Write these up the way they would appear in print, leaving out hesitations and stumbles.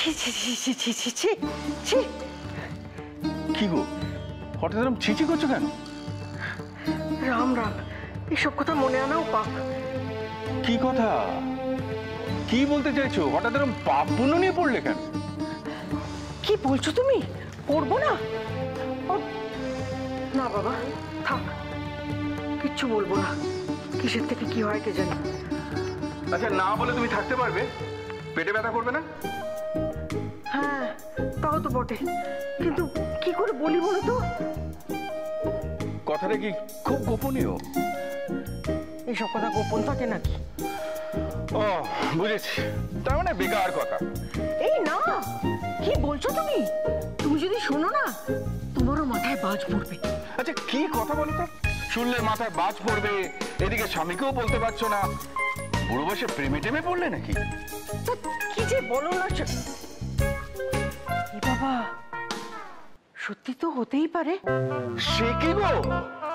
ছি ছি ছি ছি ছি ছি ছি ছি। কি গো, হঠাৎ এরকম ছিচি করছো কেন? রাম রাম, এসব কথা মনে আনাও পাপ। কি কথা, কি বলতে চাইছো? হঠাৎ এরকম পাপ পুণ্য নিয়ে পড়লে কেন? কি বলছো তুমি? পড়বো না? না বাবা, থাক, কিচ্ছু বলবো না। কিসের থেকে কি হয় কে জানি। আচ্ছা, না বলে তুমি থাকতে পারবে? পেটে ব্যথা করবে না? হ্যাঁ, তাও তো বটে, কিন্তু কি করে বলি বলো তো? কথাটা কি খুব গোপনীয়? এইসব কথা গোপন থাকে নাকি? ও বুঝেছি, তার মানে বেকার কথা। এই না, কি বলছো তুমি? তুমি যদি শোনো না, তোমারও মাথায় বাজ পড়বে। আচ্ছা, কি কথা বলো তো? শুনলে মাথায় বাজ পড়বে, এদিকে স্বামীকেও বলতে পারছো না। বুড়ো বয়সে প্রেমে টেমে পড়লে নাকি? কি যে বলো না। বাবা, সত্যি তো হতেই পারে। সে কি গো?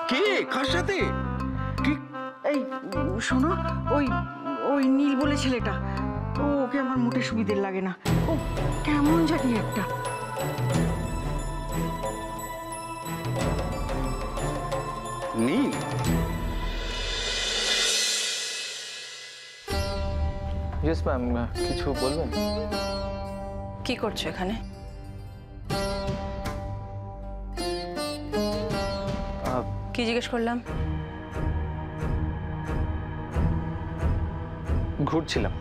কে, কার সাথে? কি? এই শোনো, ওই ওই নীল বলে ছেলেটা, ওকে আমার মোটে সুবিধের লাগে না। ও কেমন জানি একটা। নীল? ইয়েস ম্যাম, কিছু বলবেন? কি করছো এখানে? কি জিজ্ঞেস করলাম? ঘুরছিলাম,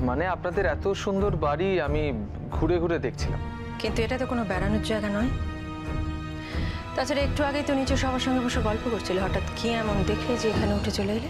মানে আপনাদের এত সুন্দর বাড়ি আমি ঘুরে ঘুরে দেখছিলাম। কিন্তু এটা তো কোনো বেড়ানোর জায়গা নয়। তাছাড়া একটু আগেই তো নিচে সবার সঙ্গে বসে গল্প করছিলে, হঠাৎ কি এমন দেখলে যে এখানে উঠে চলে এলে?